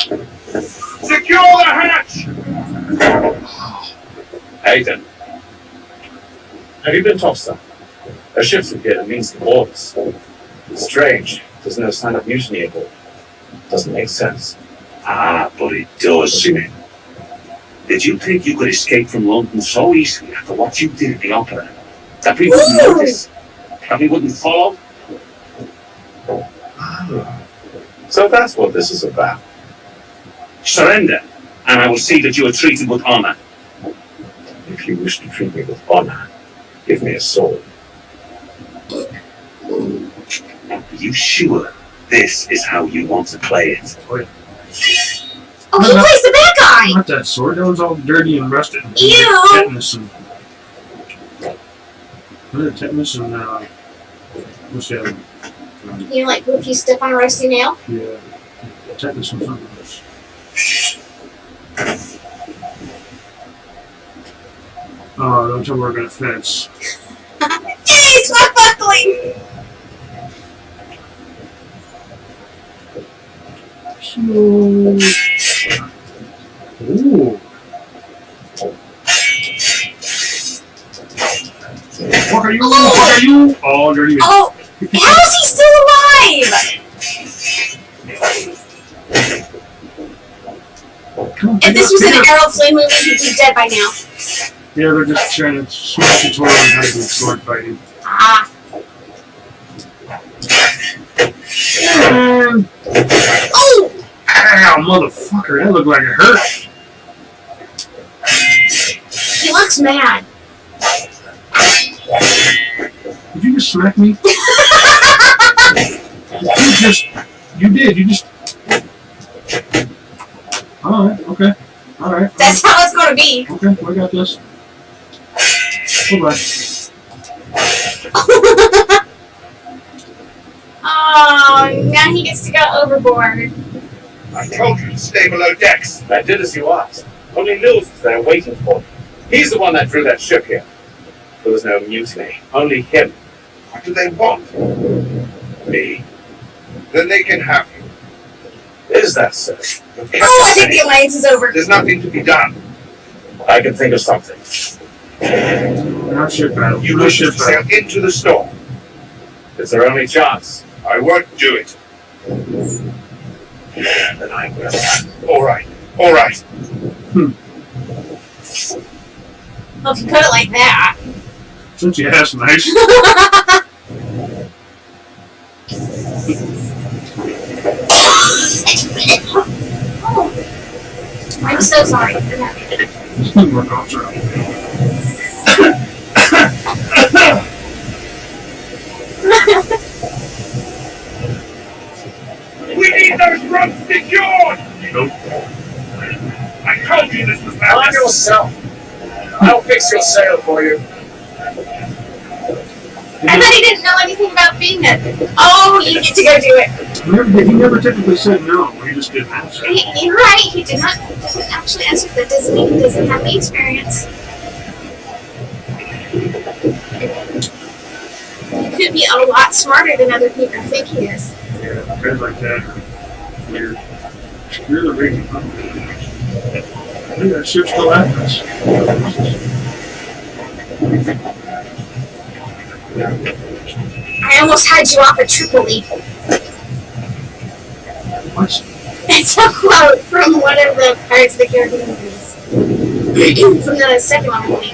Secure the hatch! Hayden, have you been topside? A ship's appeared and means to board us. Strange. There's no sign of mutiny aboard. Doesn't make sense. Ah, but it does. Did you think you could escape from London so easily after what you did at the opera? That we wouldn't Ooh. notice? That we wouldn't follow? So that's what this is about. Surrender, and I will see that you are treated with honor. If you wish to treat me with honor, give me a sword. Are you sure this is how you want to play it? Oh, he plays the bad guy. Not that sword. That was all dirty and rusted. And Ew. Tetanus and. What is it? Tetanus and. What's the other one? You know, like if you step on a rusty nail. Yeah. Tetanus and something else. Oh, don't tell me we're gonna fence. Yay, it's not buckling. Ooh. What are you? What are you? Oh, dirty. Oh, how is he still alive? If this was an Errol Flynn movie, he'd be dead by now. Yeah, they're just trying to switch tutorial on how to do sword fighting. Ah. Oh! Ow, motherfucker, that looked like it hurt. He looks mad. Did you just smack me? You just. Alright, okay. Alright. That's how it's going to be. Okay, we got this. Goodbye. Oh, now he gets to go overboard. I told you to stay below decks. I did as you asked. Only Mills was there waiting for me. He's the one that drew that ship here. There was no mutiny. Only him. What do they want? Me. Then they can have you. Is that so? You've kept Oh, I us think the safe. alliance is over. There's nothing to be done. I can think of something. Not ship battle. You No wish ship to sail battle. into the storm. It's our only chance. I won't do it. Then I will. All right. All right. Well, if you put it like that. Since you asked nice. I'm so sorry. Work off zero. We need need those ropes secured! Nope. I told you this was Help madness! yourself. I'll fix your sail for you. I thought he didn't know anything about being there. Oh, you get to go do it. He never typically said no. He just didn't answer. You're right. He didn't actually answer. That doesn't mean he doesn't have the experience. He could be a lot smarter than other people think he is. Yeah, guys like that are weird. You're the reason. Look, that ship's still after us. I almost had you off at Tripoli. What? It's a quote from one of the Pirates of the Caribbean movies. From the second one, I believe.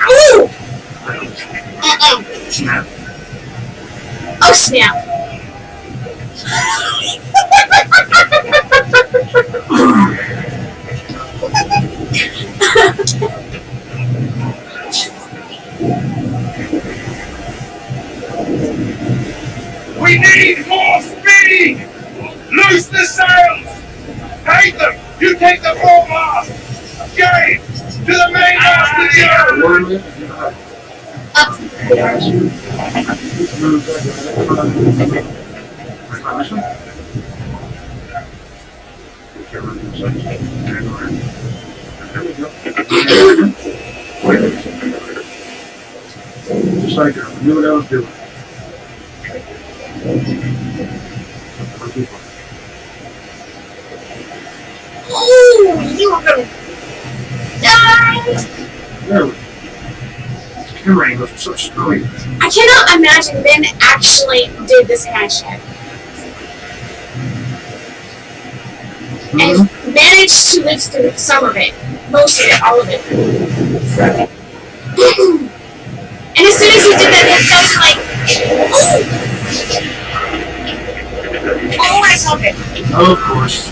Ooh! Snap. Oh, snap. We need more speed! Loose the sails! Haytham, you take the foremast! James, to the mainmast of the earth! Warren, Up. Just like I knew what I was doing. Ooh, you are gonna die. There we go. Camera angles are so screwy. I cannot imagine Ben actually did this kind of shit. And managed to live through some of it. Most of it, all of it. And as soon as he did that, his guy's like, oh! Oh, I smoked it. Oh, of course.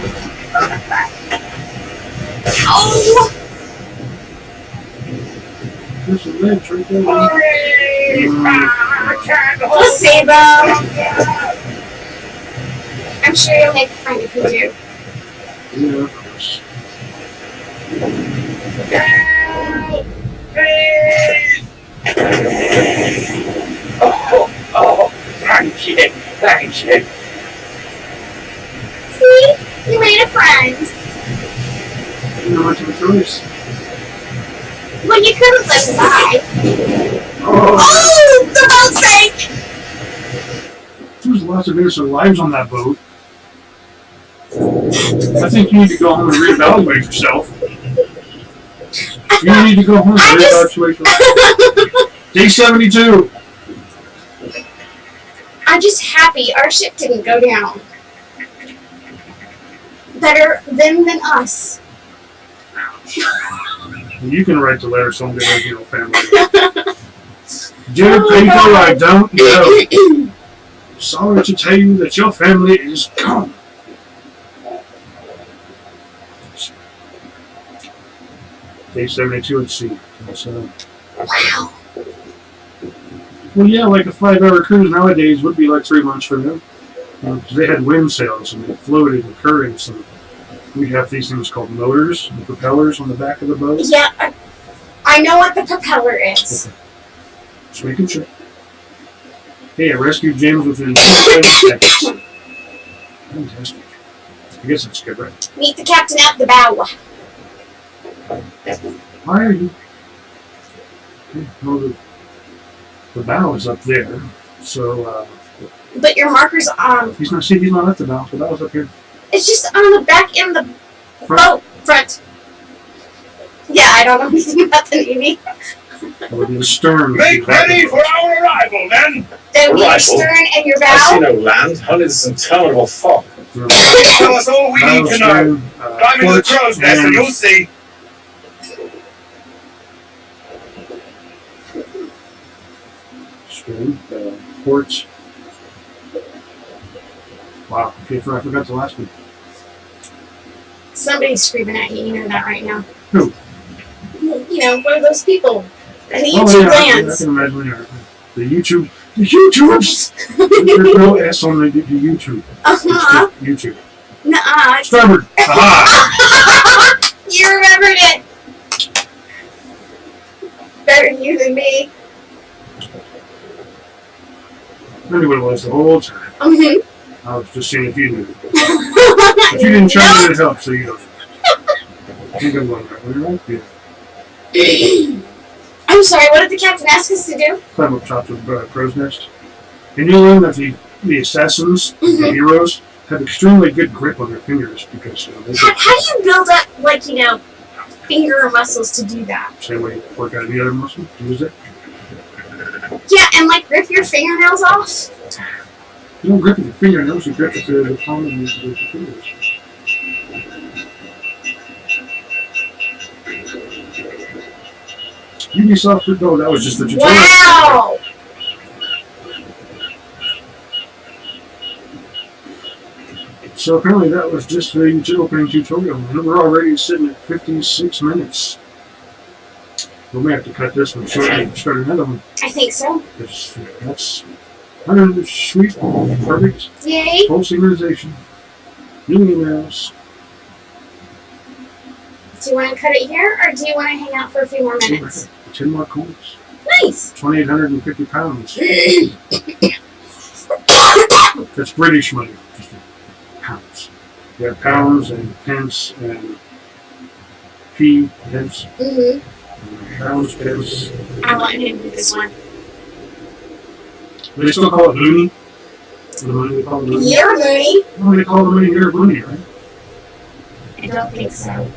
Oh! There's a ledge right there. Placebo! I'm sure you'll make a friend if you do. Yeah, of course. Oh, thank you. Thank you. See? You made a friend. You know, much of a choice. Well, you could have let him die. Oh, Oh! The boat sank! there's lots of innocent lives on that boat. I think you need to go home and reevaluate yourself. You need to go home and reevaluate yourself. Day 72. I'm just happy our ship didn't go down. Better them than us. You can write the letter someday to your family. Dear people, I don't know. Sorry to tell you that your family is gone. Day 72 at sea. Wow. Well, yeah, like a 5-hour cruise nowadays would be like 3 months for them. Because they had wind sails and they floated in currents. And we have these things called motors and propellers on the back of the boat. Yeah, I know what the propeller is. Okay. Just making sure. Hey, I rescued James within 27 seconds. Fantastic. I guess that's good, right? Meet the captain at the bow. Why are you? Okay, well, the bow is up there, so But your marker's on. he's not. See, he's not at the bow. The bow's up here. It's just on the back end of the boat front. Yeah, I don't know anything about the Navy. That would be the stern. Make ready for our arrival, then! That would be your Arrival? stern and your I see bow. no land, only this interminable fog. Tell us all we need to know. Climb into the Ports, crow's nest and you'll see. Stern, ports. Wow. Okay, I forgot the last one. Somebody's screaming at you, you know that right now. Who? one of those people in the Oh, YouTube yeah, I lands. can imagine that. The YouTubes. There's no S on the YouTube. It's Uh-huh. just YouTube. Nuh-uh. Starboard. Aha! You remembered it. Better you than me. I knew what it was the whole time. Mm-hmm. I was just seeing if you knew. If you didn't try to help, so you don't. I think I'm going right. Right? Yeah. I'm sorry, what did the captain ask us to do? Climb up top of the crow's nest. And you'll learn that the assassins, the heroes, have extremely good grip on their fingers because they How do you build up, finger muscles to do that? same way you work out any other muscle. Use it. Yeah, and, rip your fingernails off? You don't grip with your fingernails, you grip with the palm of your fingers. Ubisoft did go, that was just the tutorial. Wow! So apparently that was just the opening tutorial. And we're already sitting at 56 minutes. We may have to cut this one short and start another one. I think so. That's 100 sweet, perfect, Yay! full synchronization. New emails. Do you want to cut it here, or do you want to hang out for a few more minutes? 10 more coins. Nice! 2,850 pounds. That's British money. Just pounds. You have pounds and pence and pence. Mm-hmm. Pounds, pence. I want him to do this one. They still call it loony. The money they call it loony. You're loony. Well, they call the money here loony, right? I don't think so.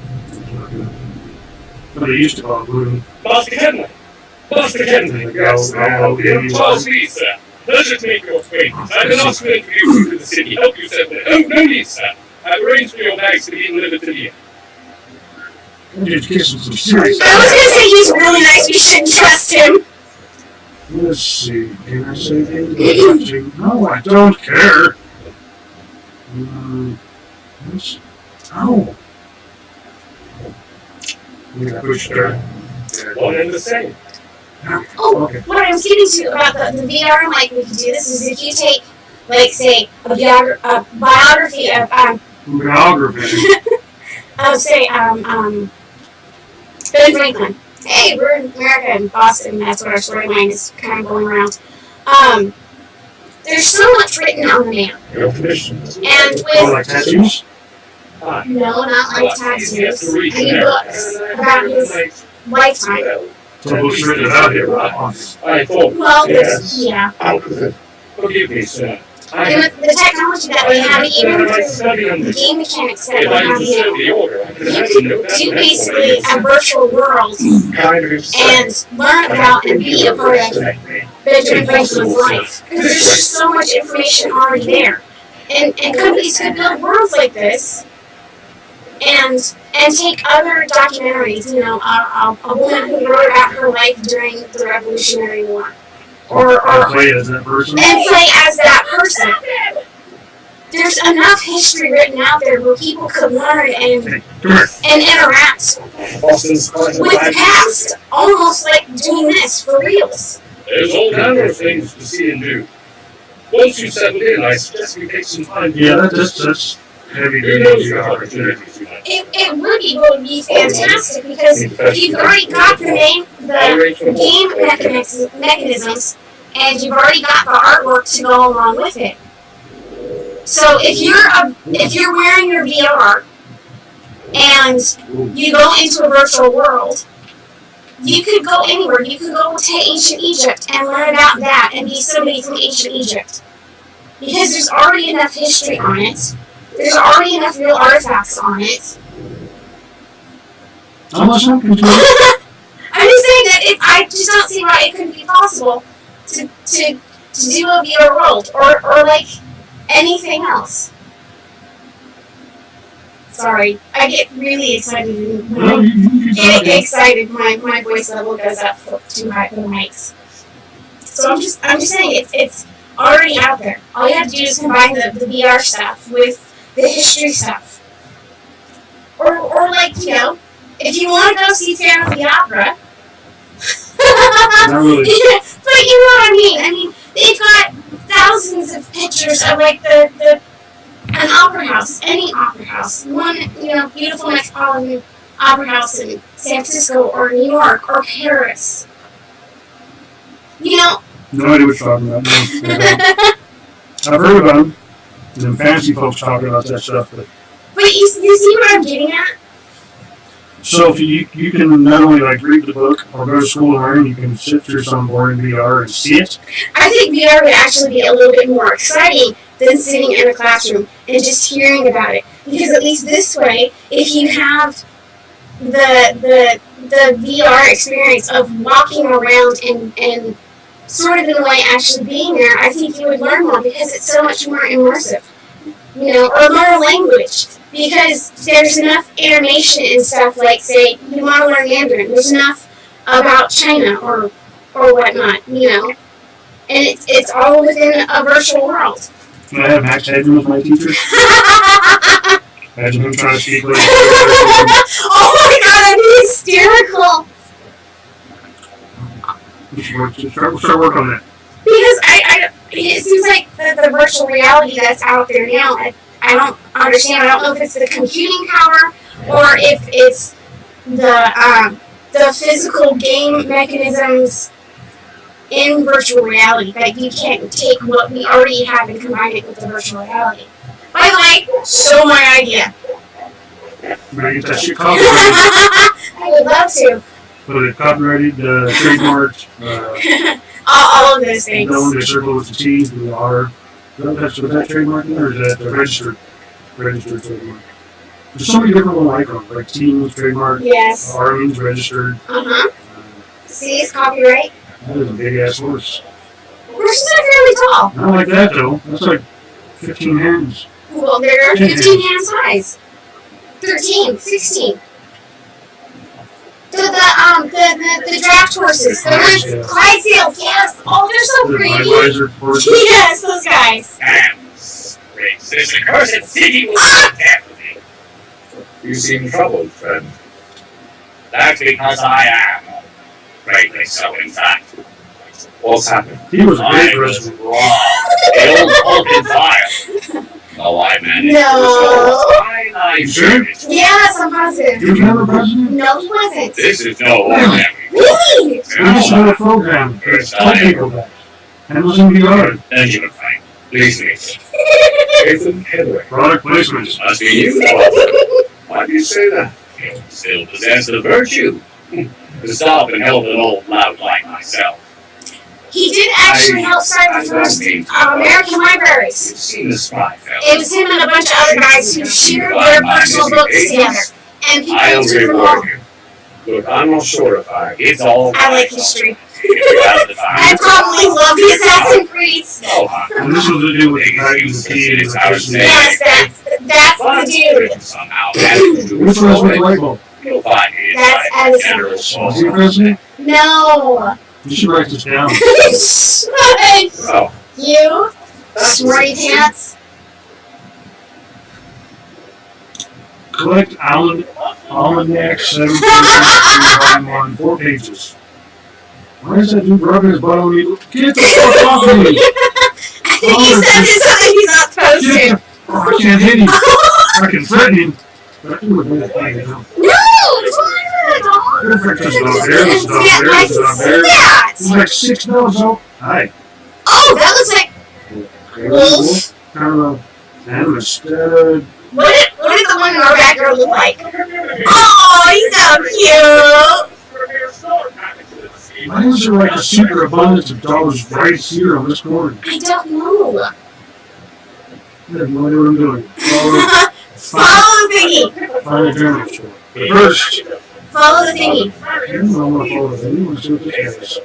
But they used to call it loony. Master Kidney! Master Kidney! Yes, okay. Charles Lee, sir. Pleasure to make your acquaintance. I've been asked to introduce you to the city. Help you settle it. Oh, no need, sir. I've arranged for your bags to be delivered to the inn. Just kissing some serious. I was gonna say he's really nice, we shouldn't trust him. Let's see. Can I say anything? No, I don't care. Yes. Oh. Yeah, push start. One and the same. Oh, Okay. what I was getting to about the VR and we could do this is if you take, say, a biography of, Biography. Ben Franklin. Hey, we're in America and Boston, that's what our storyline is kind of going around. There's so much written on the man. Your commission. And Oh, like tattoos? no, not like tattoos. I mean books about his lifetime. Some books written about him. I thought. Well, Yes. yeah. Out with it. Forgive me, sir. And with the technology that we have, even I with study on the this. game mechanics that If we I have understood now, the order, I could you imagine no can do doubt basically a virtual world and learn about and be a part of Benjamin Franklin's life. Because there's just so much information already there. And companies could build worlds like this and take other documentaries, a woman who wrote about her life during the Revolutionary War. Or Play as that person. and play as that person. There's enough history written out there where people could learn and interact Boston's quite a with the past, almost like doing this for reals. There's all manner of things to see and do. Once you've settled in, I suggest we take some time to Yeah, that's heavy Who knows duty. what opportunities you have? It would be fantastic because you've already got the game mechanisms, and you've already got the artwork to go along with it. So if you're wearing your VR and you go into a virtual world, you could go anywhere. You could go to ancient Egypt and learn about that and be somebody from ancient Egypt. Because there's already enough history on it. There's already enough real artifacts on it. I'm listening. I'm just saying that I just don't see why it couldn't be possible to do a VR world or like anything else. Sorry, I get really excited when Well, I you get can excited. My voice level goes up too high for the mics. So I'm just saying it's already out there. All you have to do is combine the VR stuff with the history stuff, or if you want to go see Phantom of the Opera, Not really. yeah, but you know what I mean. I mean, they've got thousands of pictures of like an opera house, any opera house, one beautiful metropolitan opera house in San Francisco or New York or Paris. You know. No idea what you're talking about. No. I've heard about them. And fancy folks talking about that stuff. But you see what I'm getting at? So if you can not only like read the book or go to school and learn, you can sit through some boring VR and see it. I think VR would actually be a little bit more exciting than sitting in a classroom and just hearing about it. Because at least this way, if you have the VR experience of walking around and sort of in a way actually being there, I think you would learn more because it's so much more immersive. Or learn a language. Because there's enough animation and stuff, like, say, you want to learn Mandarin, there's enough about China or whatnot, And it's all within a virtual world. Can I have Max Hedman with my teacher? Imagine him trying to speak like Oh my god, that'd be hysterical! We should start work on that. Because it seems like the virtual reality that's out there now, I don't understand. I don't know if it's the computing power or if it's the physical game mechanisms in virtual reality that you can't take what we already have and combine it with the virtual reality. By the way, so my idea. Better get that shit copyrighted. I would love to. Put it copyrighted, trademarked. All of those things. That one to circle with the T, the R. Was that trademark or is that registered trademark? There's so many different ones like them. Like T means trademark. Yes. R means registered. C is copyright. That is a big ass horse. Horses are fairly tall. Not like that though. That's like 15 hands. Well, they're 15 hands size. 13, 16. The draft horses. The ones, Clydesdales, yes. Oh, they're so pretty. Yes, those guys. This accursed city will be death with me. You seem troubled, friend. That's because I am. Greatly so, in fact. What's happened? He was a I great was wrestler. wrong. The old Vulcan fire. Oh, I managed No. I sure? Yes, I'm positive. He was never president? No, he wasn't. This is no ordinary. Really? We just had a program. First Tell people that. And it was in VR. Benjamin Frank. Please me. Nathan Henry. Product placements. Must be you. Why do you say that? You still possess the virtue to stop and help an old lout like myself. He did actually help start the first American libraries. You've seen the spy film. It was him and a bunch of other guys who shared their personal books together. And people I'll took them all. reward you. Look, I'm not sure if It's all I like right. history. If you have the time. I probably love the Assassin's Creeds. No harm. And this was to do with the guy who was the key and the person. Yes, that's the dude. Somehow, Which one was the light bulb? you'll find me That's inside Edison. general Was source. he president? No. You should write this down. Shut Oh, you, smarty pants. Collect Almanac 7 volume 1, 4 pages. Why is that dude rubbing his butt on me? Get the fuck off of me! I think he said this something he's not supposed Get to. the, I can't hit him. I can threaten him. But I would really hang it out. No, it's not a dog. Perfect, this dog there, this dog Yeah, there, I this can dog see there. that. He's like 6 dogs old. Hi. Oh, that looks like wolf. Kind of a animal stud. What did the one in our backyard look like? Oh, he's so cute. Why is there like a secret abundance of dollars right here on this corner? I don't know. I have no idea what I'm doing. Follow the thingy. Find a journal store. But first, Follow the thingy. I don't want to follow the thing. I want to see what this is.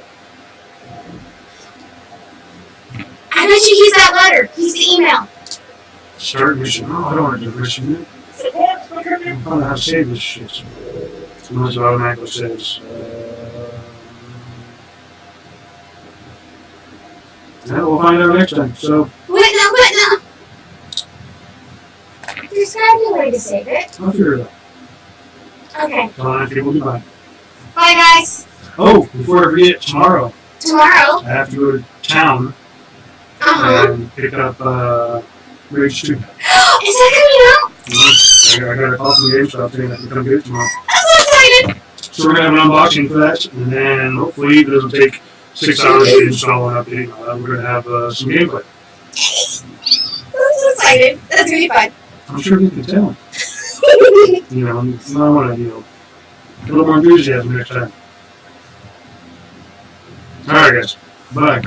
I bet you he's that letter. He's the email. Start mission. Oh, I don't want to do mission yet. I'm finding out how to save this shit. So that's what automatically says. Yeah, we'll find out next time. So, What no. There's gotta be a way to save it. I'll figure it out. Okay. Telling people goodbye. Bye, guys. Oh, before I forget, tomorrow Tomorrow. I have to go to town and pick up Rage 2. Is that coming out? I got a call from the GameStop saying I can come get it tomorrow. I'm so excited. So we're going to have an unboxing for that, and then hopefully if it doesn't take 6 hours to install and update, we're going to have some gameplay. I'm so excited. That's going to be fun. I'm sure you can tell. I want to, a little more enthusiasm next time. Alright guys, bye.